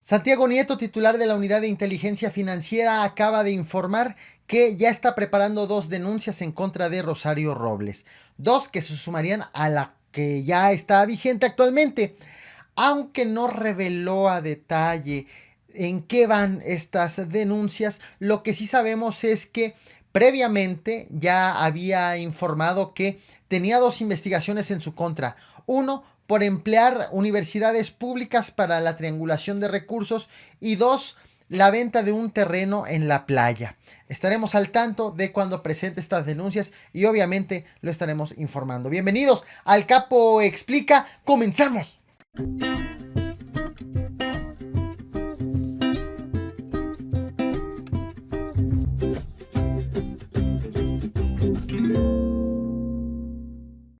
Santiago Nieto, titular de la Unidad de Inteligencia Financiera, acaba de informar que ya está preparando 2 denuncias en contra de Rosario Robles. 2 que se sumarían a la que ya está vigente actualmente, aunque no reveló a detalle en qué van estas denuncias. Lo que sí sabemos es que previamente ya había informado que tenía 2 investigaciones en su contra. Uno, por emplear universidades públicas para la triangulación de recursos, y 2, la venta de un terreno en la playa. Estaremos al tanto de cuando presente estas denuncias y obviamente lo estaremos informando. Bienvenidos al Capo Explica, comenzamos.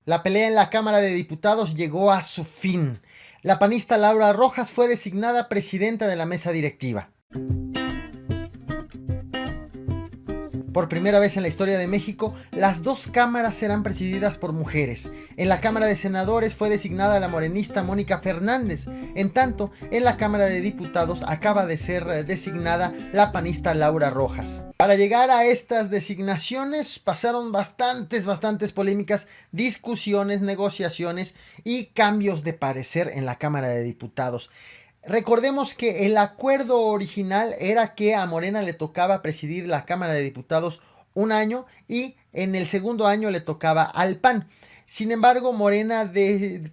La pelea en la Cámara de Diputados llegó a su fin. La panista Laura Rojas fue designada presidenta de la mesa directiva. Por primera vez en la historia de México, las 2 cámaras serán presididas por mujeres. En la Cámara de Senadores fue designada la morenista Mónica Fernández. En tanto, en la Cámara de Diputados acaba de ser designada la panista Laura Rojas. Para llegar a estas designaciones pasaron bastantes polémicas, discusiones, negociaciones y cambios de parecer en la Cámara de Diputados. Recordemos que el acuerdo original era que a Morena le tocaba presidir la Cámara de Diputados un año y en el segundo año le tocaba al PAN. Sin embargo, Morena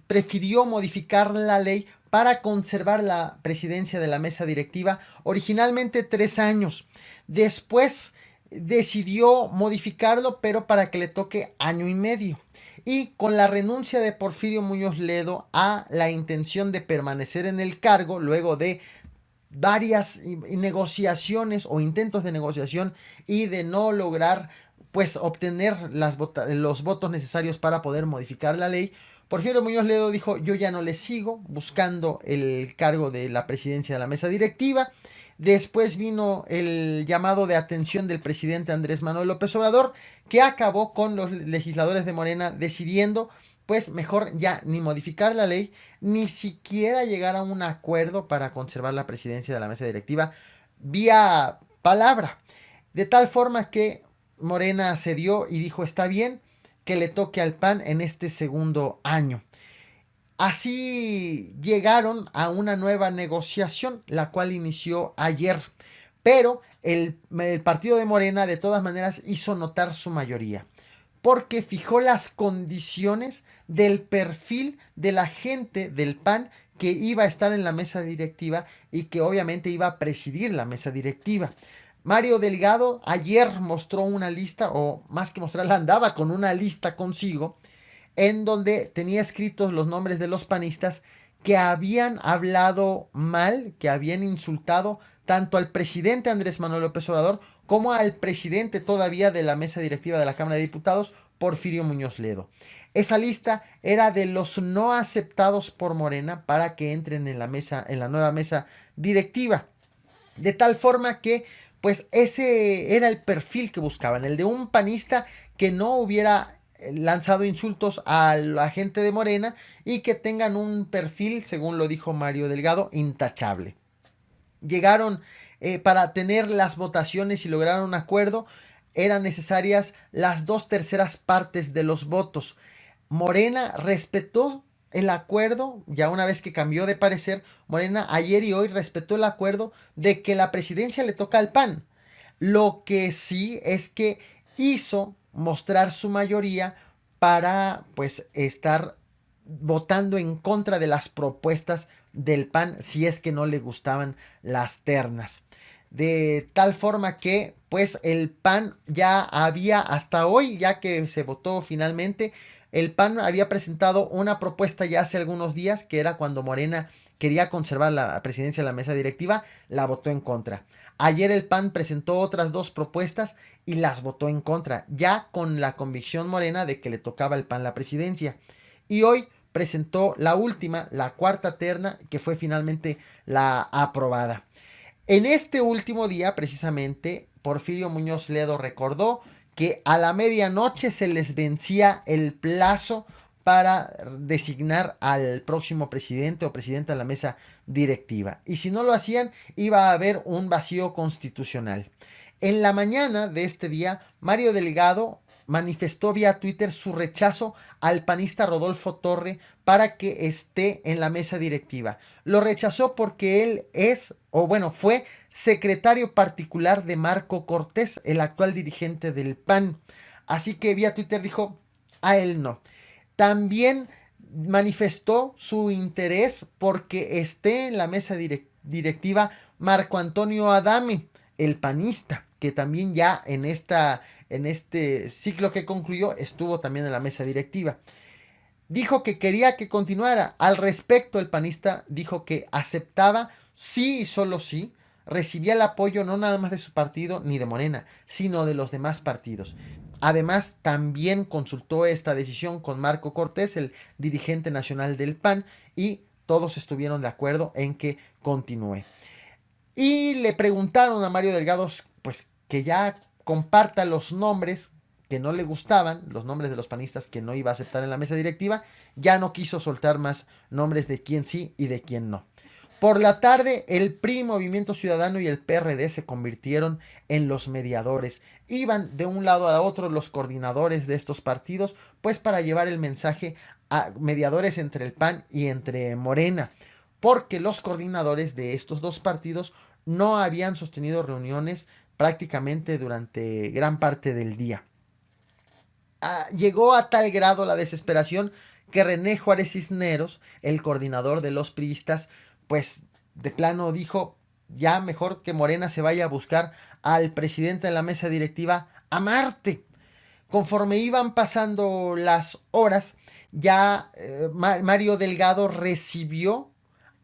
prefirió modificar la ley para conservar la presidencia de la mesa directiva, originalmente 3 años. Después decidió modificarlo, pero para que le toque año y medio. Y con la renuncia de Porfirio Muñoz Ledo a la intención de permanecer en el cargo, luego de varias negociaciones o intentos de negociación y de no lograr pues obtener los votos necesarios para poder modificar la ley, Porfirio Muñoz Ledo dijo: yo ya no le sigo buscando el cargo de la presidencia de la mesa directiva. Después vino el llamado de atención del presidente Andrés Manuel López Obrador, que acabó con los legisladores de Morena decidiendo pues mejor ya ni modificar la ley, ni siquiera llegar a un acuerdo para conservar la presidencia de la mesa directiva vía palabra. De tal forma que Morena cedió y dijo: está bien que le toque al PAN en este segundo año. Así llegaron a una nueva negociación, la cual inició ayer. Pero el partido de Morena de todas maneras hizo notar su mayoría, porque fijó las condiciones del perfil de la gente del PAN que iba a estar en la mesa directiva y que obviamente iba a presidir la mesa directiva. Mario Delgado ayer mostró una lista, o más que mostrarla, andaba con una lista consigo, en donde tenía escritos los nombres de los panistas que habían hablado mal, que habían insultado tanto al presidente Andrés Manuel López Obrador como al presidente todavía de la mesa directiva de la Cámara de Diputados, Porfirio Muñoz Ledo. Esa lista era de los no aceptados por Morena para que entren en la nueva mesa directiva. De tal forma que pues ese era el perfil que buscaban, el de un panista que no hubiera lanzado insultos a la gente de Morena y que tengan un perfil, según lo dijo Mario Delgado, intachable. Llegaron para tener las votaciones y lograr un acuerdo, eran necesarias las 2/3 de los votos. Morena respetó el acuerdo, ya una vez que cambió de parecer. Morena ayer y hoy respetó el acuerdo de que la presidencia le toca al PAN. Lo que sí es que hizo mostrar su mayoría para pues estar votando en contra de las propuestas del PAN si es que no le gustaban las ternas. De tal forma que pues el PAN ya había, hasta hoy, ya que se votó finalmente, el PAN había presentado una propuesta ya hace algunos días, que era cuando Morena quería conservar la presidencia de la mesa directiva, la votó en contra. Ayer el PAN presentó otras 2 propuestas y las votó en contra, ya con la convicción Morena de que le tocaba al PAN la presidencia. Y hoy presentó la última, la 4ª terna, que fue finalmente la aprobada. En este último día, precisamente, Porfirio Muñoz Ledo recordó que a la medianoche se les vencía el plazo para designar al próximo presidente o presidenta de la mesa directiva. Y si no lo hacían, iba a haber un vacío constitucional. En la mañana de este día, Mario Delgado manifestó vía Twitter su rechazo al panista Rodolfo Torre para que esté en la mesa directiva. Lo rechazó porque él fue secretario particular de Marco Cortés, el actual dirigente del PAN. Así que vía Twitter dijo, a él no. También manifestó su interés porque esté en la mesa directiva Marco Antonio Adame, el panista, que también ya en este ciclo que concluyó estuvo también en la mesa directiva. Dijo que quería que continuara. Al respecto, el panista dijo que aceptaba, sí y solo sí, recibía el apoyo no nada más de su partido ni de Morena, sino de los demás partidos. Además, también consultó esta decisión con Marco Cortés, el dirigente nacional del PAN, y todos estuvieron de acuerdo en que continúe. Y le preguntaron a Mario Delgado, pues, que ya comparta los nombres que no le gustaban, los nombres de los panistas que no iba a aceptar en la mesa directiva. Ya no quiso soltar más nombres de quién sí y de quién no. Por la tarde, el PRI, Movimiento Ciudadano y el PRD se convirtieron en los mediadores. Iban de un lado a otro los coordinadores de estos partidos, pues para llevar el mensaje a mediadores entre el PAN y entre Morena, porque los coordinadores de estos dos partidos no habían sostenido reuniones prácticamente durante gran parte del día. Llegó a tal grado la desesperación que René Juárez Cisneros, el coordinador de los priistas, pues de plano dijo, ya mejor que Morena se vaya a buscar al presidente de la mesa directiva a Marte. Conforme iban pasando las horas, ya Mario Delgado recibió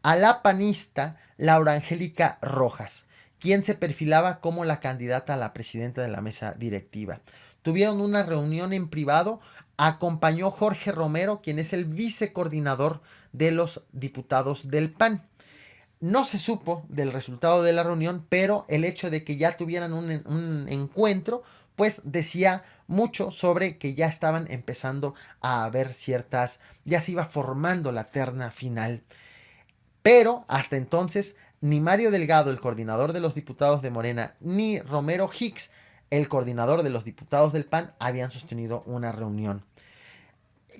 a la panista Laura Angélica Rojas, quien se perfilaba como la candidata a la presidenta de la mesa directiva. Tuvieron una reunión en privado, acompañó Jorge Romero, quien es el vicecoordinador de los diputados del PAN. No se supo del resultado de la reunión, pero el hecho de que ya tuvieran un encuentro, pues decía mucho sobre que ya estaban empezando a haber ya se iba formando la terna final. Pero hasta entonces, ni Mario Delgado, el coordinador de los diputados de Morena, ni Romero Hicks, el coordinador de los diputados del PAN, habían sostenido una reunión.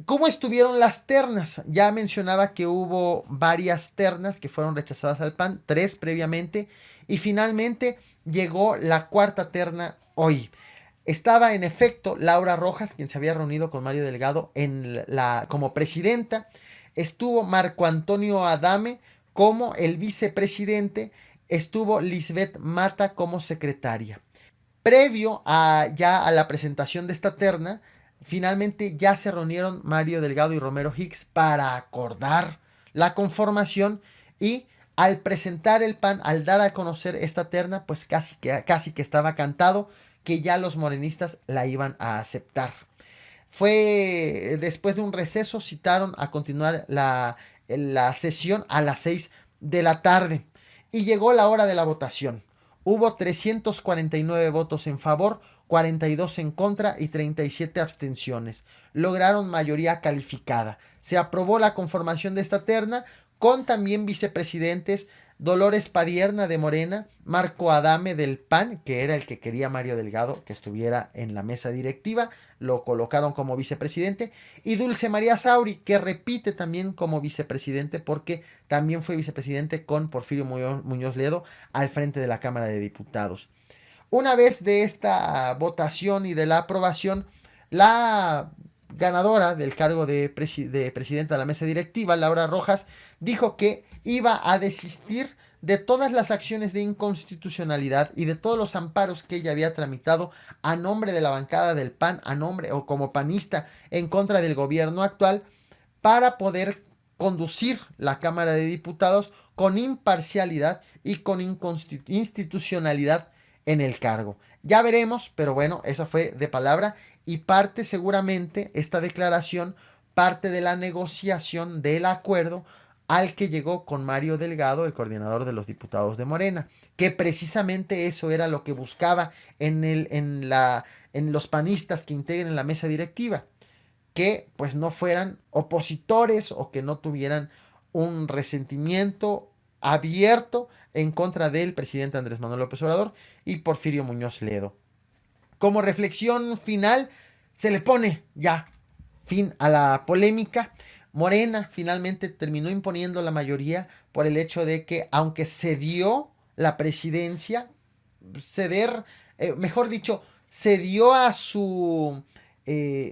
¿Cómo estuvieron las ternas? Ya mencionaba que hubo varias ternas que fueron rechazadas al PAN, 3 previamente, y finalmente llegó la cuarta terna hoy. Estaba en efecto Laura Rojas, quien se había reunido con Mario Delgado como presidenta. Estuvo Marco Antonio Adame como el vicepresidente. Estuvo Lisbeth Mata como secretaria. Previo a la presentación de esta terna, finalmente ya se reunieron Mario Delgado y Romero Hicks para acordar la conformación, y al presentar el PAN, al dar a conocer esta terna, pues casi que estaba cantado que ya los morenistas la iban a aceptar. Fue después de un receso, citaron a continuar la sesión a las 6 de la tarde y llegó la hora de la votación. Hubo 349 votos en favor, 42 en contra y 37 abstenciones. Lograron mayoría calificada. Se aprobó la conformación de esta terna con también vicepresidentes: Dolores Padierna de Morena, Marco Adame del PAN, que era el que quería Mario Delgado que estuviera en la mesa directiva, lo colocaron como vicepresidente, y Dulce María Sauri, que repite también como vicepresidente porque también fue vicepresidente con Porfirio Muñoz Ledo al frente de la Cámara de Diputados. Una vez de esta votación y de la aprobación, la ganadora del cargo de presidenta de la mesa directiva, Laura Rojas, dijo que iba a desistir de todas las acciones de inconstitucionalidad y de todos los amparos que ella había tramitado a nombre de la bancada del PAN, a nombre o como panista en contra del gobierno actual, para poder conducir la Cámara de Diputados con imparcialidad y con institucionalidad en el cargo. Ya veremos, pero bueno, esa fue de palabra, y parte seguramente esta declaración, parte de la negociación del acuerdo al que llegó con Mario Delgado, el coordinador de los diputados de Morena, que precisamente eso era lo que buscaba en los panistas que integren la mesa directiva. que pues no fueran opositores o que no tuvieran un resentimiento abierto en contra del presidente Andrés Manuel López Obrador y Porfirio Muñoz Ledo. Como reflexión final, se le pone ya fin a la polémica. Morena finalmente terminó imponiendo la mayoría por el hecho de que, aunque cedió la presidencia, mejor dicho, cedió a su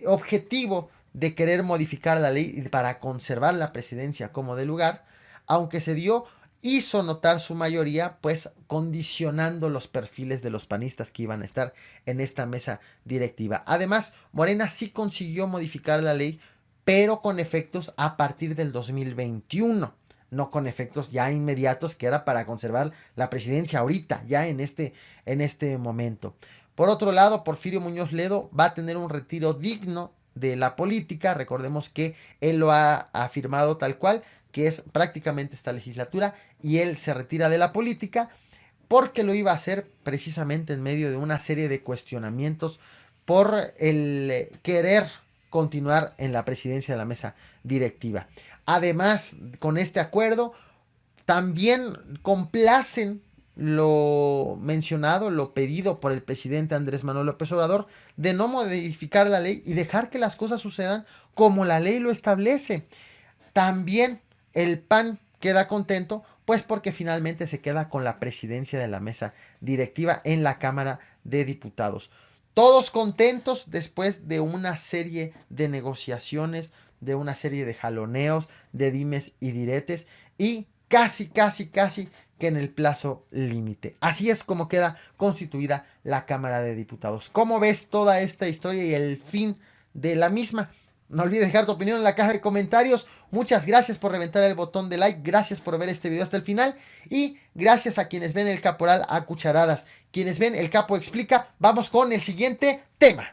objetivo de querer modificar la ley para conservar la presidencia como de lugar, aunque cedió, hizo notar su mayoría, pues condicionando los perfiles de los panistas que iban a estar en esta mesa directiva. Además, Morena sí consiguió modificar la ley, pero con efectos a partir del 2021, no con efectos ya inmediatos, que era para conservar la presidencia ahorita, ya en este momento. Por otro lado, Porfirio Muñoz Ledo va a tener un retiro digno de la política. Recordemos que él lo ha afirmado tal cual, que es prácticamente esta legislatura, y él se retira de la política porque lo iba a hacer precisamente en medio de una serie de cuestionamientos por el querer continuar en la presidencia de la mesa directiva. Además, con este acuerdo, también complacen lo mencionado, lo pedido por el presidente Andrés Manuel López Obrador, de no modificar la ley y dejar que las cosas sucedan como la ley lo establece. También el PAN queda contento, pues porque finalmente se queda con la presidencia de la mesa directiva en la Cámara de Diputados. Todos contentos después de una serie de negociaciones, de una serie de jaloneos, de dimes y diretes, y casi que en el plazo límite. Así es como queda constituida la Cámara de Diputados. ¿Cómo ves toda esta historia y el fin de la misma? No olvides dejar tu opinión en la caja de comentarios. Muchas gracias por reventar el botón de like. Gracias por ver este video hasta el final. Y gracias a quienes ven el Caporal a cucharadas. Quienes ven el Capo Explica. Vamos con el siguiente tema.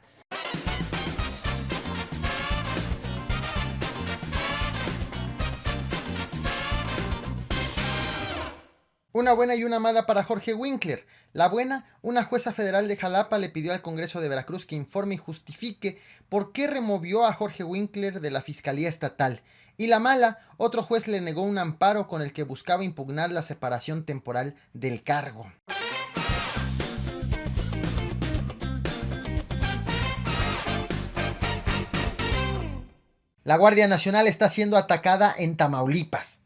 Una buena y una mala para Jorge Winkler. La buena, una jueza federal de Jalapa le pidió al Congreso de Veracruz que informe y justifique por qué removió a Jorge Winkler de la Fiscalía Estatal. Y la mala, otro juez le negó un amparo con el que buscaba impugnar la separación temporal del cargo. La Guardia Nacional está siendo atacada en Tamaulipas.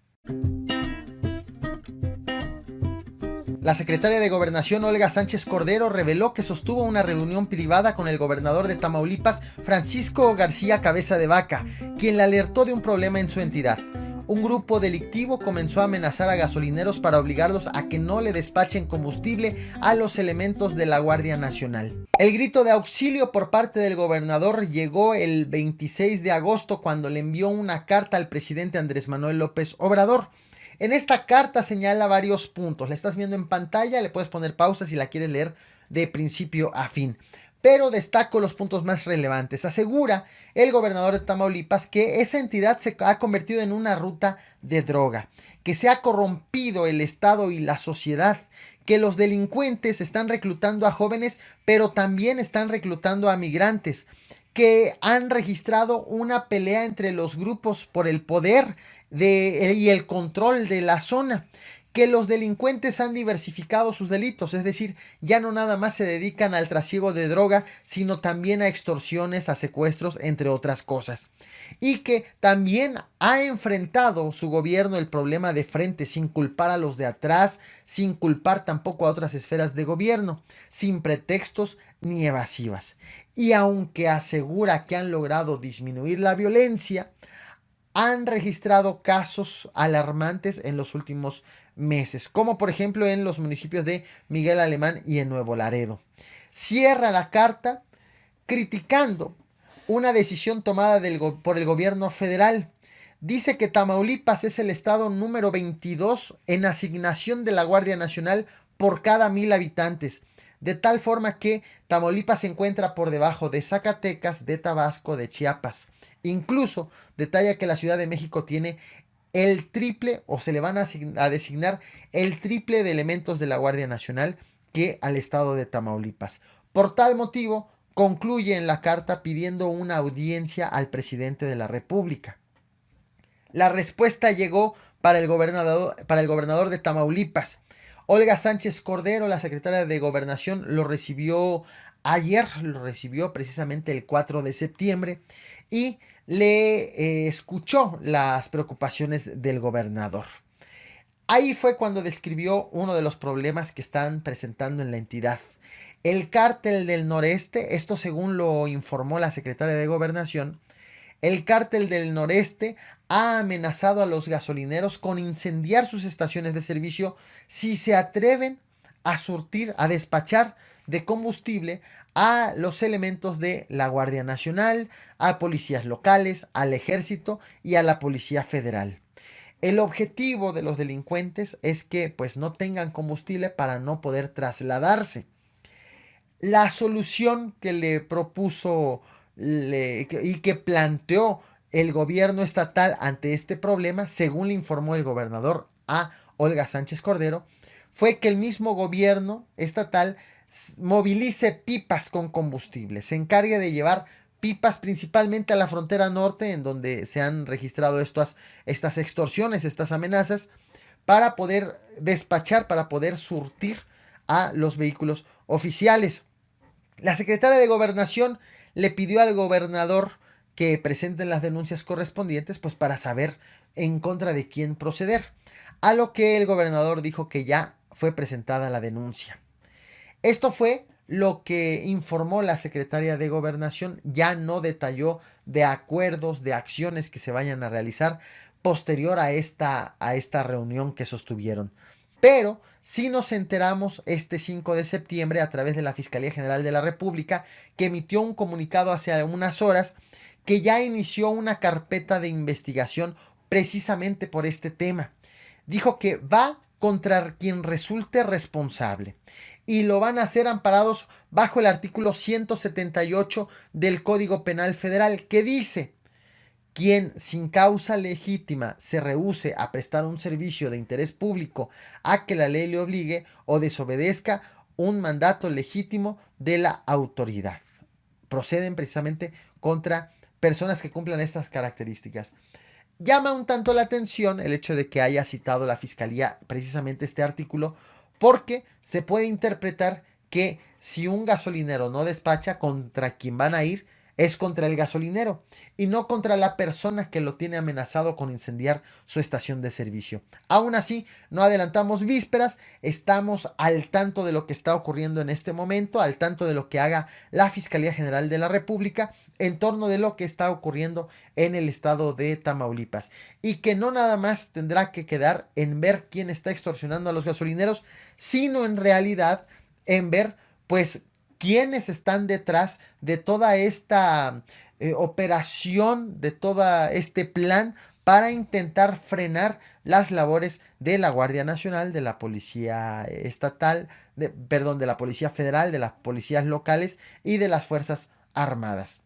La secretaria de Gobernación, Olga Sánchez Cordero, reveló que sostuvo una reunión privada con el gobernador de Tamaulipas, Francisco García Cabeza de Vaca, quien le alertó de un problema en su entidad. Un grupo delictivo comenzó a amenazar a gasolineros para obligarlos a que no le despachen combustible a los elementos de la Guardia Nacional. El grito de auxilio por parte del gobernador llegó el 26 de agosto cuando le envió una carta al presidente Andrés Manuel López Obrador. En esta carta señala varios puntos. La estás viendo en pantalla, le puedes poner pausa si la quieres leer de principio a fin. Pero destaco los puntos más relevantes. Asegura el gobernador de Tamaulipas que esa entidad se ha convertido en una ruta de droga, que se ha corrompido el Estado y la sociedad, que los delincuentes están reclutando a jóvenes, pero también están reclutando a migrantes, que han registrado una pelea entre los grupos por el poder y el control de la zona, que los delincuentes han diversificado sus delitos, es decir, ya no nada más se dedican al trasiego de droga, sino también a extorsiones, a secuestros, entre otras cosas. Y que también ha enfrentado su gobierno el problema de frente, sin culpar a los de atrás, sin culpar tampoco a otras esferas de gobierno, sin pretextos ni evasivas. Y aunque asegura que han logrado disminuir la violencia, han registrado casos alarmantes en los últimos meses, como por ejemplo en los municipios de Miguel Alemán y en Nuevo Laredo. Cierra la carta criticando una decisión tomada por el gobierno federal. Dice que Tamaulipas es el estado número 22 en asignación de la Guardia Nacional por cada 1000 habitantes, de tal forma que Tamaulipas se encuentra por debajo de Zacatecas, de Tabasco, de Chiapas. Incluso detalla que la Ciudad de México tiene el triple, o se le van a designar el triple de elementos de la Guardia Nacional que al estado de Tamaulipas. Por tal motivo, concluye en la carta pidiendo una audiencia al presidente de la República. La respuesta llegó para el gobernador de Tamaulipas. Olga Sánchez Cordero, la secretaria de Gobernación, lo recibió ayer, lo recibió precisamente el 4 de septiembre y le escuchó las preocupaciones del gobernador. Ahí fue cuando describió uno de los problemas que están presentando en la entidad. El cártel del noreste, esto según lo informó la secretaria de Gobernación, el cártel del noreste ha amenazado a los gasolineros con incendiar sus estaciones de servicio si se atreven a surtir, a despachar de combustible a los elementos de la Guardia Nacional, a policías locales, al ejército y a la Policía Federal. El objetivo de los delincuentes es que pues no tengan combustible para no poder trasladarse. La solución que le propuso y que planteó el gobierno estatal ante este problema, según le informó el gobernador a Olga Sánchez Cordero, fue que el mismo gobierno estatal movilice pipas con combustible, se encargue de llevar pipas principalmente a la frontera norte, en donde se han registrado estas extorsiones, estas amenazas, para poder despachar, para poder surtir a los vehículos oficiales. La secretaria de Gobernación le pidió al gobernador que presenten las denuncias correspondientes, pues para saber en contra de quién proceder. A lo que el gobernador dijo que ya fue presentada la denuncia. Esto fue lo que informó la secretaria de Gobernación, ya no detalló de acuerdos, de acciones que se vayan a realizar posterior a esta reunión que sostuvieron. Pero sí nos enteramos este 5 de septiembre a través de la Fiscalía General de la República, que emitió un comunicado hace unas horas que ya inició una carpeta de investigación precisamente por este tema. Dijo que va contra quien resulte responsable y lo van a hacer amparados bajo el artículo 178 del Código Penal Federal, que dice: quien sin causa legítima se rehúse a prestar un servicio de interés público a que la ley le obligue o desobedezca un mandato legítimo de la autoridad. Proceden precisamente contra personas que cumplan estas características. Llama un tanto la atención el hecho de que haya citado la Fiscalía precisamente este artículo, porque se puede interpretar que si un gasolinero no despacha, contra quien van a ir es contra el gasolinero y no contra la persona que lo tiene amenazado con incendiar su estación de servicio. Aún así, no adelantamos vísperas, estamos al tanto de lo que está ocurriendo en este momento, al tanto de lo que haga la Fiscalía General de la República en torno de lo que está ocurriendo en el estado de Tamaulipas, y que no nada más tendrá que quedar en ver quién está extorsionando a los gasolineros, sino en realidad en ver pues quiénes están detrás de toda esta operación, de todo este plan para intentar frenar las labores de la Guardia Nacional, de la Policía Estatal, de la Policía Federal, de las policías locales y de las Fuerzas Armadas.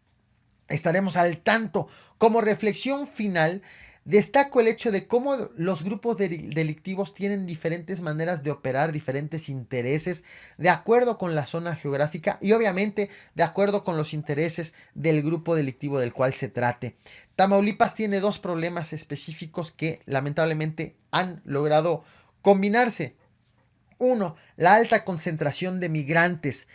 Estaremos al tanto. Como reflexión final, destaco el hecho de cómo los grupos delictivos tienen diferentes maneras de operar, diferentes intereses, de acuerdo con la zona geográfica y obviamente de acuerdo con los intereses del grupo delictivo del cual se trate. Tamaulipas tiene dos problemas específicos que lamentablemente han logrado combinarse. Uno, la alta concentración de migrantes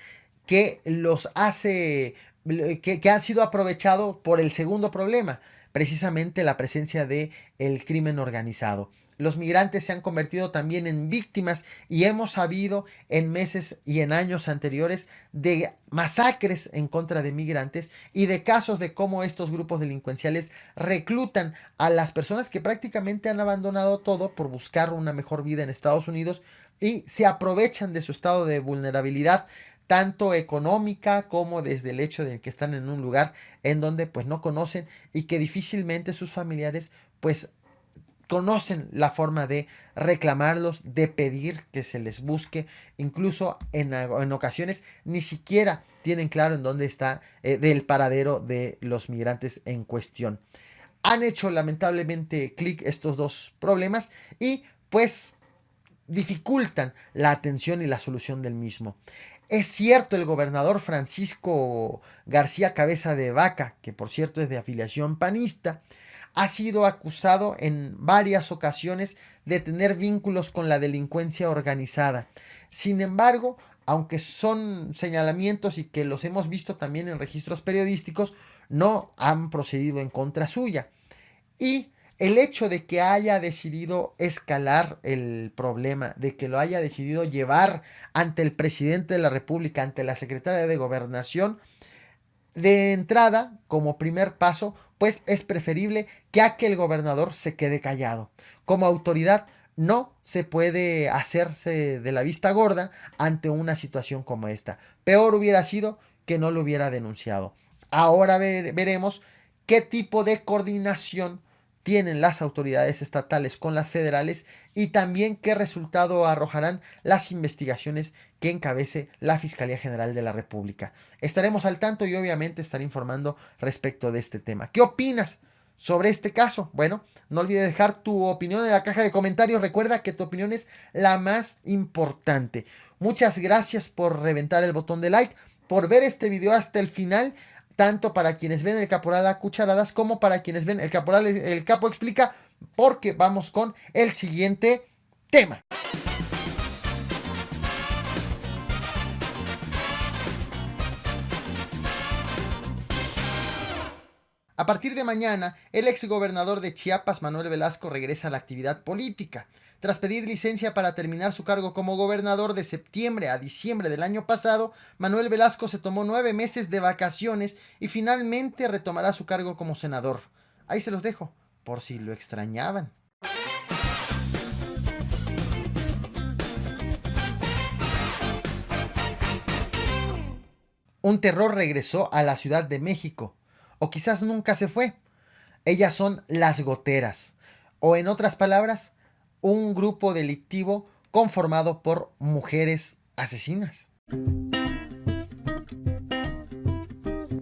que los hace, que han sido aprovechados por el segundo problema, precisamente la presencia de el crimen organizado. Los migrantes se han convertido también en víctimas y hemos sabido en meses y en años anteriores de masacres en contra de migrantes y de casos de cómo estos grupos delincuenciales reclutan a las personas que prácticamente han abandonado todo por buscar una mejor vida en Estados Unidos y se aprovechan de su estado de vulnerabilidad, tanto económica como desde el hecho de que están en un lugar en donde pues no conocen y que difícilmente sus familiares pues conocen la forma de reclamarlos, de pedir que se les busque, incluso en ocasiones ni siquiera tienen claro en dónde está el paradero de los migrantes en cuestión. Han hecho lamentablemente clic estos dos problemas y pues dificultan la atención y la solución del mismo. Es cierto, el gobernador Francisco García Cabeza de Vaca, que por cierto es de afiliación panista, ha sido acusado en varias ocasiones de tener vínculos con la delincuencia organizada. Sin embargo, aunque son señalamientos y que los hemos visto también en registros periodísticos, no han procedido en contra suya. Y el hecho de que haya decidido escalar el problema, de que lo haya decidido llevar ante el presidente de la República, ante la secretaria de Gobernación, de entrada, como primer paso, pues es preferible que a que el gobernador se quede callado. Como autoridad, no se puede hacerse de la vista gorda ante una situación como esta. Peor hubiera sido que no lo hubiera denunciado. Ahora veremos qué tipo de coordinación tienen las autoridades estatales con las federales y también qué resultado arrojarán las investigaciones que encabece la Fiscalía General de la República. Estaremos al tanto y obviamente estaré informando respecto de este tema. ¿Qué opinas sobre este caso? Bueno, no olvides dejar tu opinión en la caja de comentarios. Recuerda que tu opinión es la más importante. Muchas gracias por reventar el botón de like, por ver este video hasta el final, tanto para quienes ven el Caporal a cucharadas como para quienes ven el Caporal, el Capo explica, porque vamos con el siguiente tema. A partir de mañana, el exgobernador de Chiapas, Manuel Velasco, regresa a la actividad política. Tras pedir licencia para terminar su cargo como gobernador de septiembre a diciembre del año pasado, Manuel Velasco se tomó 9 meses de vacaciones y finalmente retomará su cargo como senador. Ahí se los dejo, por si lo extrañaban. Un terror regresó a la Ciudad de México. O quizás nunca se fue. Ellas son las goteras. O en otras palabras, un grupo delictivo conformado por mujeres asesinas.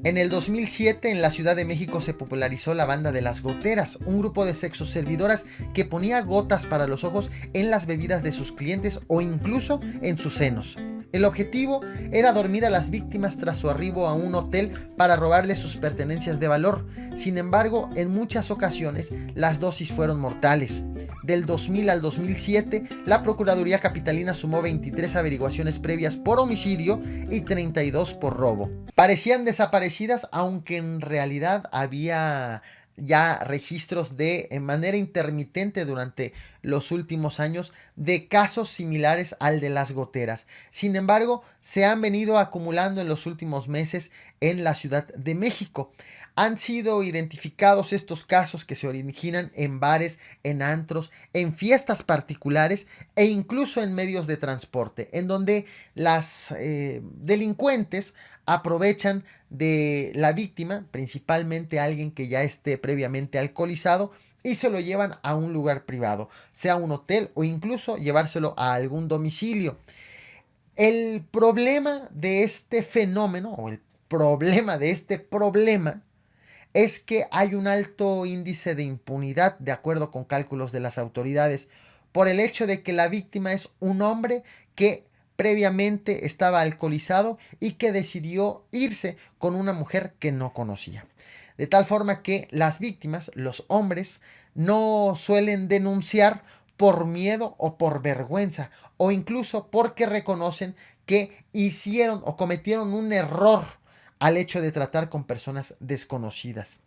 En el 2007 en la Ciudad de México se popularizó la banda de las goteras, un grupo de sexoservidoras que ponía gotas para los ojos en las bebidas de sus clientes o incluso en sus senos. El objetivo era dormir a las víctimas tras su arribo a un hotel para robarles sus pertenencias de valor. Sin embargo, en muchas ocasiones las dosis fueron mortales. Del 2000 al 2007, la Procuraduría Capitalina sumó 23 averiguaciones previas por homicidio y 32 por robo. Parecían desaparecidas, aunque en realidad había ya registros de manera intermitente durante los últimos años de casos similares al de las goteras. Sin embargo, se han venido acumulando en los últimos meses en la Ciudad de México. Han sido identificados estos casos que se originan en bares, en antros, en fiestas particulares e incluso en medios de transporte, en donde las delincuentes aprovechan de la víctima, principalmente alguien que ya esté previamente alcoholizado, y se lo llevan a un lugar privado, sea un hotel o incluso llevárselo a algún domicilio. El problema de este fenómeno, o el problema de este problema, es que hay un alto índice de impunidad, de acuerdo con cálculos de las autoridades, por el hecho de que la víctima es un hombre que previamente estaba alcoholizado y que decidió irse con una mujer que no conocía. De tal forma que las víctimas, los hombres, no suelen denunciar por miedo o por vergüenza, o incluso porque reconocen que hicieron o cometieron un error al hecho de tratar con personas desconocidas.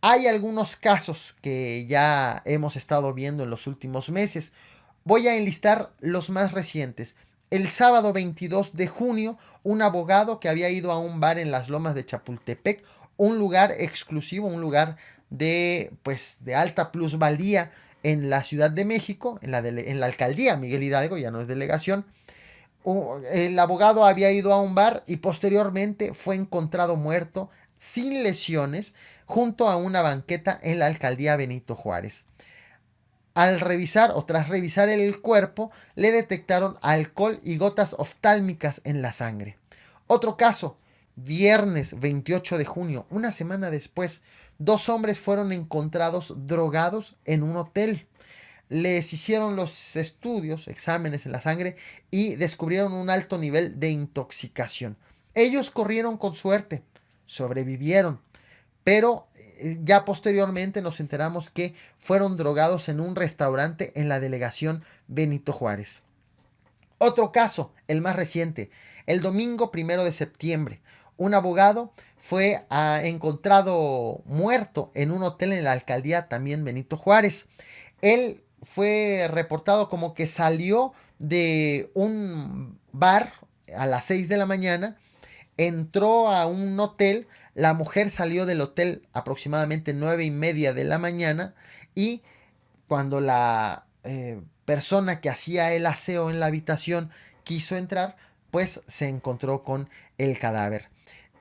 Hay algunos casos que ya hemos estado viendo en los últimos meses. Voy a enlistar los más recientes. El sábado 22 de junio, un abogado que había ido a un bar en las Lomas de Chapultepec, un lugar exclusivo, un lugar de alta plusvalía en la Ciudad de México, en la alcaldía Miguel Hidalgo, ya no es delegación. El abogado había ido a un bar y posteriormente fue encontrado muerto sin lesiones junto a una banqueta en la alcaldía Benito Juárez. Al revisar o tras revisar el cuerpo, le detectaron alcohol y gotas oftálmicas en la sangre. Otro caso, viernes 28 de junio, una semana después, 2 hombres fueron encontrados drogados en un hotel. les hicieron los estudios, exámenes en la sangre y descubrieron un alto nivel de intoxicación. Ellos corrieron con suerte, sobrevivieron, pero ya posteriormente nos enteramos que fueron drogados en un restaurante en la delegación Benito Juárez. Otro caso, el más reciente, el domingo 1 de septiembre, un abogado fue encontrado muerto en un hotel en la alcaldía también Benito Juárez. Él fue reportado como que salió de un bar a las 6 de la mañana, entró a un hotel, la mujer salió del hotel aproximadamente 9:30 de la mañana y cuando la persona que hacía el aseo en la habitación quiso entrar, pues se encontró con el cadáver.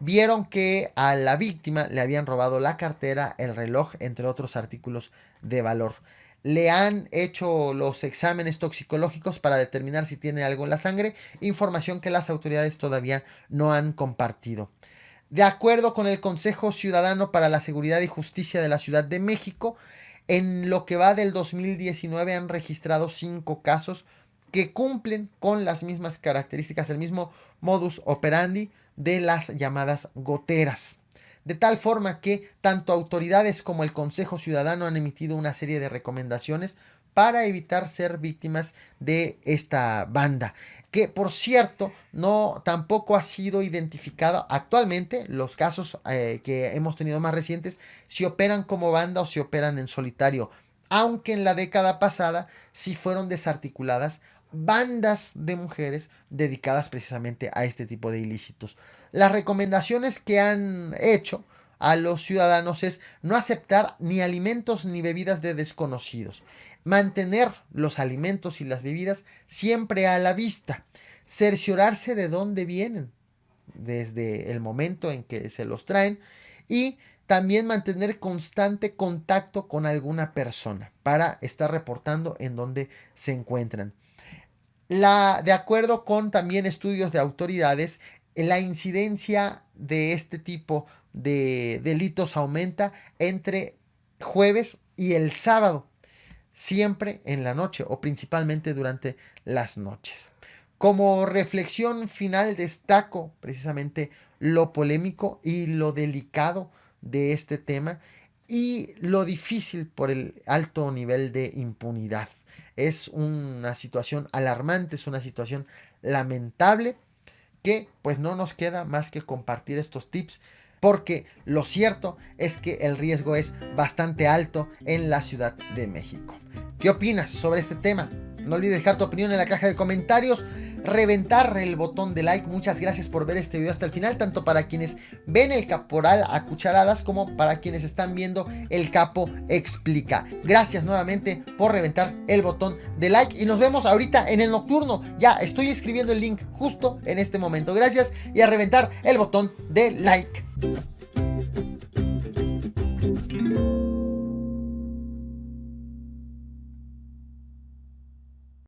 Vieron que a la víctima le habían robado la cartera, el reloj, entre otros artículos de valor. Le han hecho los exámenes toxicológicos para determinar si tiene algo en la sangre, información que las autoridades todavía no han compartido. De acuerdo con el Consejo Ciudadano para la Seguridad y Justicia de la Ciudad de México, en lo que va del 2019 han registrado 5 casos que cumplen con las mismas características, el mismo modus operandi de las llamadas goteras. De tal forma que tanto autoridades como el Consejo Ciudadano han emitido una serie de recomendaciones para evitar ser víctimas de esta banda, que por cierto tampoco ha sido identificada actualmente. Los casos que hemos tenido más recientes, si operan como banda o si operan en solitario, aunque en la década pasada sí fueron desarticuladas bandas de mujeres dedicadas precisamente a este tipo de ilícitos. Las recomendaciones que han hecho a los ciudadanos es no aceptar ni alimentos ni bebidas de desconocidos, mantener los alimentos y las bebidas siempre a la vista, cerciorarse de dónde vienen desde el momento en que se los traen y también mantener constante contacto con alguna persona para estar reportando en dónde se encuentran. De acuerdo con también estudios de autoridades, la incidencia de este tipo de delitos aumenta entre jueves y el sábado, siempre en la noche o principalmente durante las noches. Como reflexión final destaco precisamente lo polémico y lo delicado de este tema y lo difícil por el alto nivel de impunidad. Es una situación alarmante, es una situación lamentable que pues no nos queda más que compartir estos tips, porque lo cierto es que el riesgo es bastante alto en la Ciudad de México. ¿Qué opinas sobre este tema? No olvides dejar tu opinión en la caja de comentarios, reventar el botón de like. Muchas gracias por ver este video hasta el final, tanto para quienes ven el Caporal a cucharadas como para quienes están viendo el Capo Explica. Gracias nuevamente por reventar el botón de like y nos vemos ahorita en el nocturno. Ya estoy escribiendo el link justo en este momento. Gracias y a reventar el botón de like.